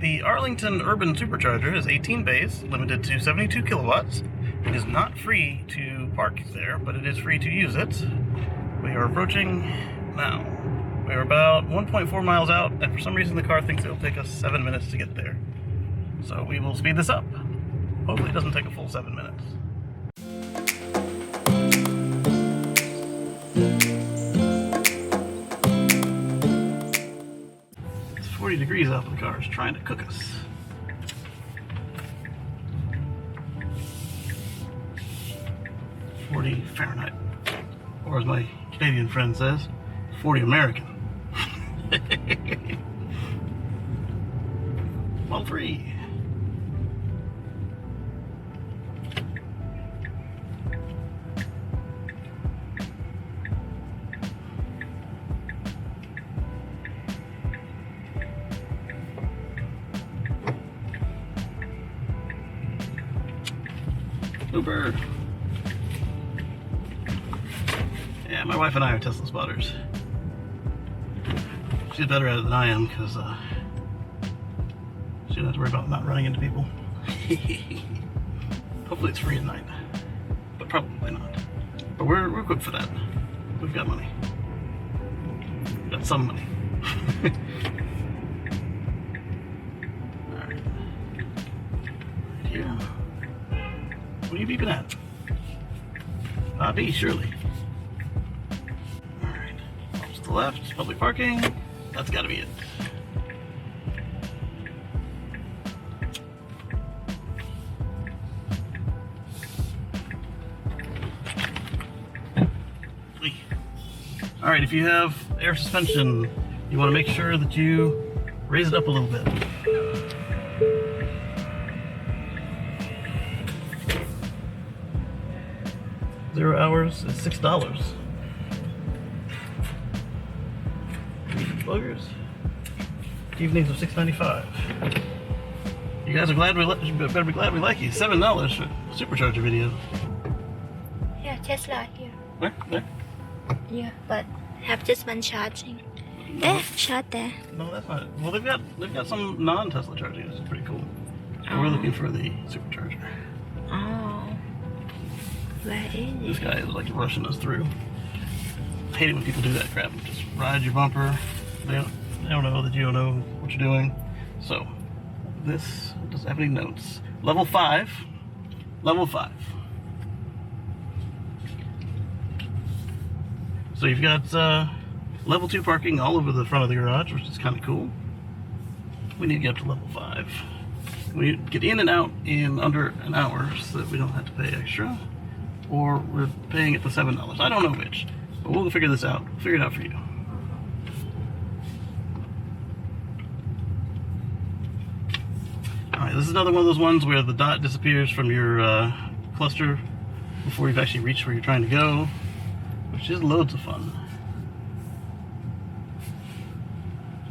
The Arlington Urban Supercharger is 18 bays, limited to 72 kilowatts. It is not free to park there, but it is free to use it. We are approaching now. We are about 1.4 miles out, and for some reason the car thinks it'll take us 7 minutes to get there. So we will speed this up. Hopefully it doesn't take a full 7 minutes. It's 40 degrees out, but the car is trying to cook us. Fahrenheit, or as my Canadian friend says, 40 American. Model 3. Uber. Yeah, my wife and I are Tesla spotters. She's better at it than I am because she doesn't have to worry about not running into people. Hopefully it's free at night, but probably not. But we're equipped for that. We've got money. We've got some money. Alright. Right here. What are you beeping at? B, surely. To the left, public parking. That's gotta be it. Alright, if you have air suspension, you want to make sure that you raise it up a little bit. $0 hours is $6. Buggers. Evenings of $6.95. You guys are glad better be glad we like you. $7 for Supercharger video. Yeah, Tesla here. Where? There? Yeah, but have just one charging. No. There, charge there. No, that's not it. Well, they've got some non-Tesla charging, which is pretty cool. But we're looking for the Supercharger. Oh. Where is it? This guy is like rushing us through. I hate it when people do that crap. Just ride your bumper. They don't know that you don't know what you're doing. So, this doesn't have any notes. Level 5. Level 5. So you've got level 2 parking all over the front of the garage, which is kind of cool. We need to get up to level 5. We need to get in and out in under an hour so that we don't have to pay extra. Or we're paying it for $7. I don't know which. But we'll figure this out. We'll figure it out for you. Alright, this is another one of those ones where the dot disappears from your cluster before you've actually reached where you're trying to go, which is loads of fun.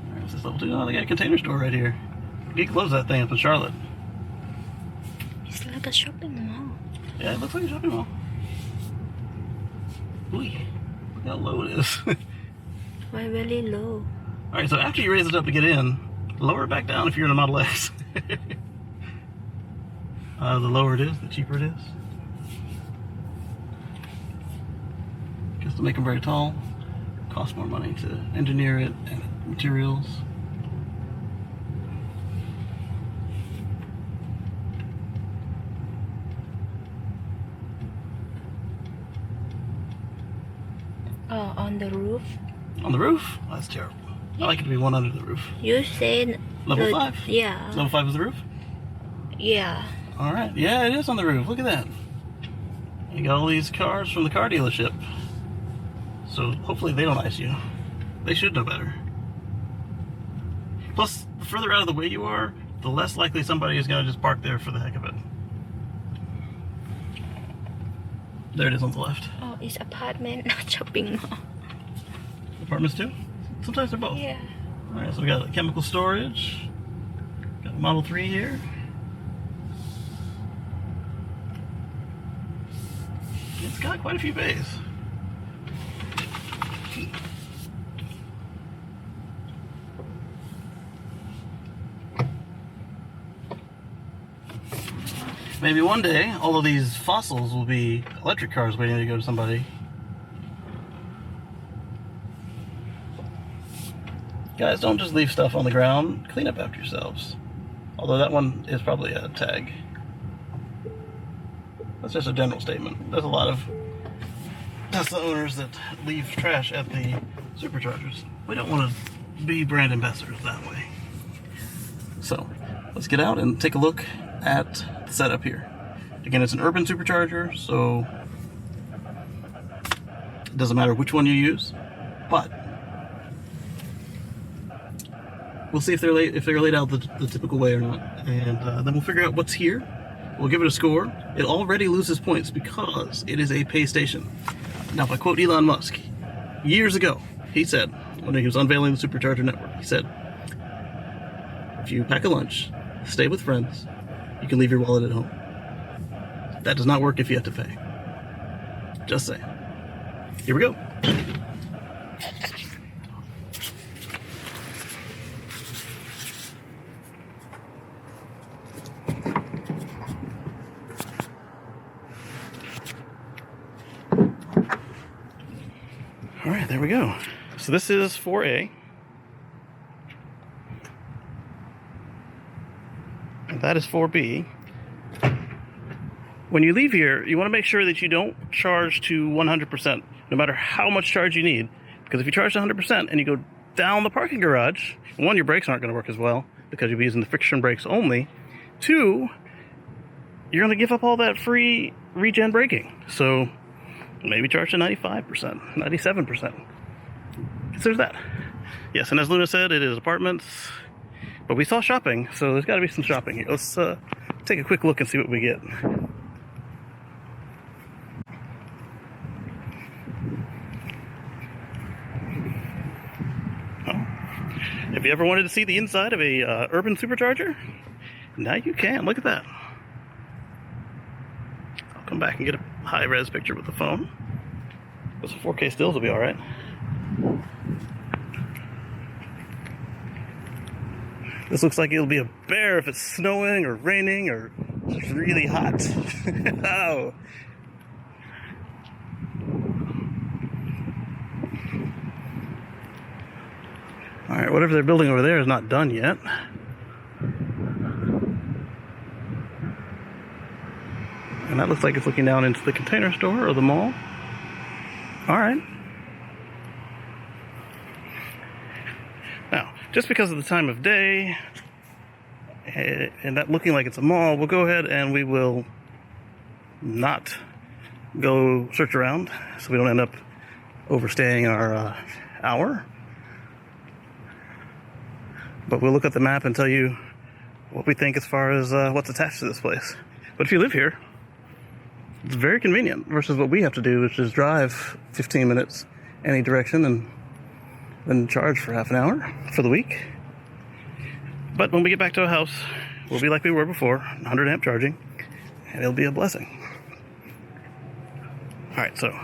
Alright, this is level 2. Oh, they got a container store right here. Geek loves that thing up in Charlotte. It's like a shopping mall. Yeah, it looks like a shopping mall. Ooh, look how low it is. Why really low? Alright, so after you raise it up to get in, lower it back down if you're in a Model X. The lower it is, the cheaper it is. Because to make them very tall, it costs more money to engineer it and materials. Oh, on the roof? On the roof? Oh, that's terrible. I like it to be one under the roof. You said... Level 5? Yeah. Level 5 is the roof? Yeah. Alright, yeah, it is on the roof. Look at that. You got all these cars from the car dealership. So hopefully they don't ice you. They should know better. Plus, the further out of the way you are, the less likely somebody is going to just park there for the heck of it. There it is on the left. Oh, it's apartment, not shopping mall. Apartments too? Sometimes they're both. Yeah. Alright, so we got chemical storage. Got a Model 3 here. It's got quite a few bays. Maybe one day, all of these fossils will be electric cars waiting to go to somebody. Guys, don't just leave stuff on the ground. Clean up after yourselves. Although that one is probably a tag. That's just a general statement. There's a lot of Tesla owners that leave trash at the Superchargers. We don't want to be brand ambassadors that way. So, let's get out and take a look at the setup here. Again, it's an urban supercharger, so it doesn't matter which one you use, but we'll see if they're laid out the typical way or not, and then we'll figure out what's here. We'll give it a score. It already loses points because it is a pay station. Now, if I quote Elon Musk, years ago, he said, when he was unveiling the Supercharger network, he said, if you pack a lunch, stay with friends, you can leave your wallet at home. That does not work if you have to pay. Just saying. Here we go. All right, there we go. So this is 4A. And that is 4B. When you leave here, you want to make sure that you don't charge to 100%, no matter how much charge you need. Because if you charge to 100% and you go down the parking garage, one, your brakes aren't going to work as well because you'll be using the friction brakes only. Two, you're going to give up all that free regen braking. So maybe charge to 95%, 97%. Consider that. Yes, and as Luna said, it is apartments. But we saw shopping, so there's got to be some shopping here. Let's take a quick look and see what we get. If you ever wanted to see the inside of a urban supercharger, now you can. Look at that. I'll come back and get a high-res picture with the phone. Those 4K stills will be all right. This looks like it'll be a bear if it's snowing or raining or it's really hot. Oh. All right, whatever they're building over there is not done yet. And that looks like it's looking down into the Container Store or the mall. All right. Now, just because of the time of day and that looking like it's a mall, we'll go ahead and we will not go search around so we don't end up overstaying our hour. But we'll look at the map and tell you what we think as far as what's attached to this place. But if you live here, it's very convenient versus what we have to do, which is drive 15 minutes any direction and then charge for half an hour for the week. But when we get back to a house, we'll be like we were before, 100 amp charging, and it'll be a blessing. All right, so what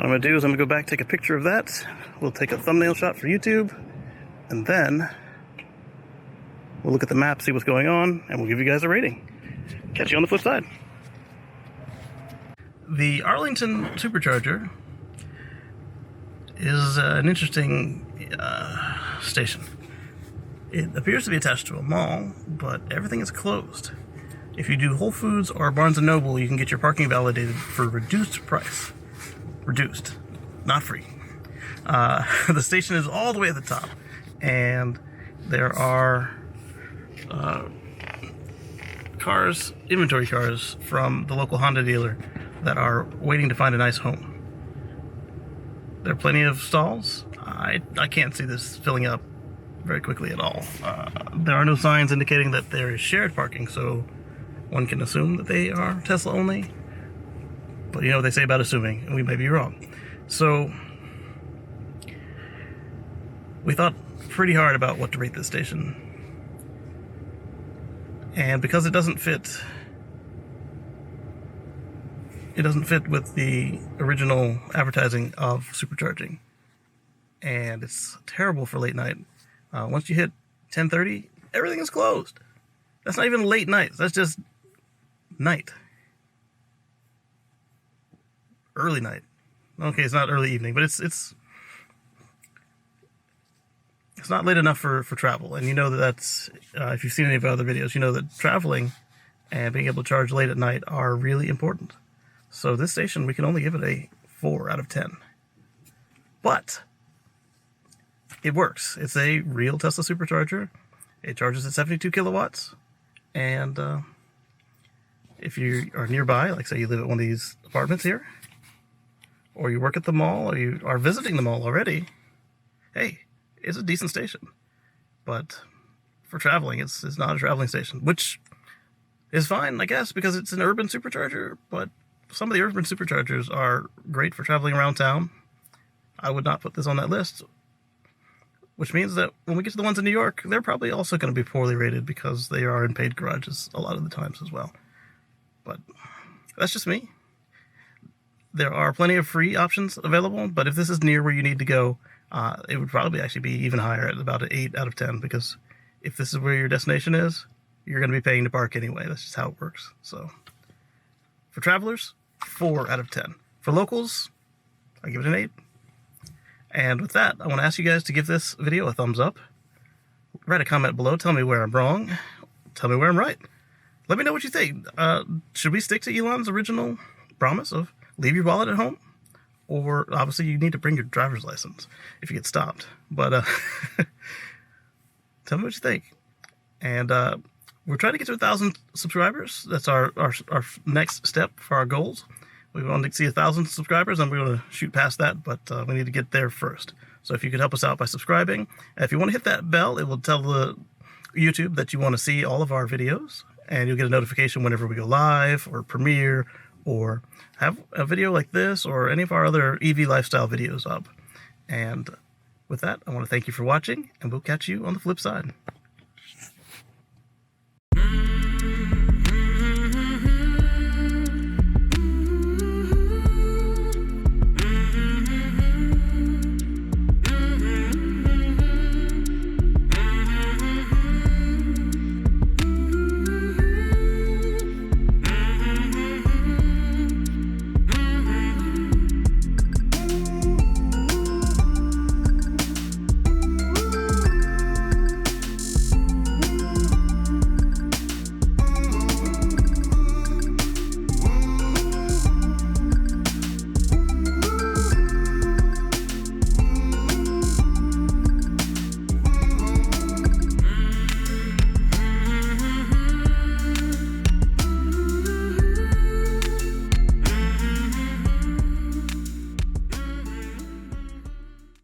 I'm going to do is I'm going to go back, take a picture of that. We'll take a thumbnail shot for YouTube, and then we'll look at the map, see what's going on, and we'll give you guys a rating. Catch you on the flip side. The Arlington Supercharger is an interesting station. It appears to be attached to a mall, but everything is closed. If you do Whole Foods or Barnes & Noble, you can get your parking validated for reduced price. Reduced, not free. The station is all the way at the top, and there are inventory cars from the local Honda dealer that are waiting to find a nice home. There are plenty of stalls. I can't see this filling up very quickly at all. There are no signs indicating that there is shared parking, so one can assume that they are Tesla only. But you know what they say about assuming, and we may be wrong. So we thought pretty hard about what to rate this station. And because it doesn't fit with the original advertising of supercharging, and it's terrible for late night. Once you hit 10:30, everything is closed. That's not even late night. That's just night. Early night. Okay, it's not early evening, but it's not late enough for travel. And you know that's, if you've seen any of our other videos, you know that traveling and being able to charge late at night are really important. So this station, we can only give it a 4 out of 10. But it works. It's a real Tesla Supercharger. It charges at 72 kilowatts. And if you are nearby, like say you live at one of these apartments here, or you work at the mall, or you are visiting the mall already, hey, it's a decent station. But for traveling, it's not a traveling station, which is fine, I guess, because it's an urban supercharger. But some of the urban superchargers are great for traveling around town. I would not put this on that list, which means that when we get to the ones in New York, they're probably also going to be poorly rated because they are in paid garages a lot of the times as well. But that's just me. There are plenty of free options available, but if this is near where you need to go, it would probably actually be even higher at about an 8 out of 10, because if this is where your destination is, you're going to be paying to park anyway. That's just how it works. So for travelers, 4 out of 10. For locals, I give it an 8. And with that, I want to ask you guys to give this video a thumbs up. Write a comment below. Tell me where I'm wrong. Tell me where I'm right. Let me know what you think. Should we stick to Elon's original promise of leave your wallet at home? Or obviously you need to bring your driver's license if you get stopped. But tell me what you think. And we're trying to get to 1,000 subscribers. That's our next step for our goals. We want to see 1,000 subscribers, and we're going to shoot past that, but we need to get there first. So if you could help us out by subscribing. And if you want to hit that bell, it will tell the YouTube that you want to see all of our videos, and you'll get a notification whenever we go live or premiere or have a video like this or any of our other EV lifestyle videos up. And with that, I want to thank you for watching, and we'll catch you on the flip side.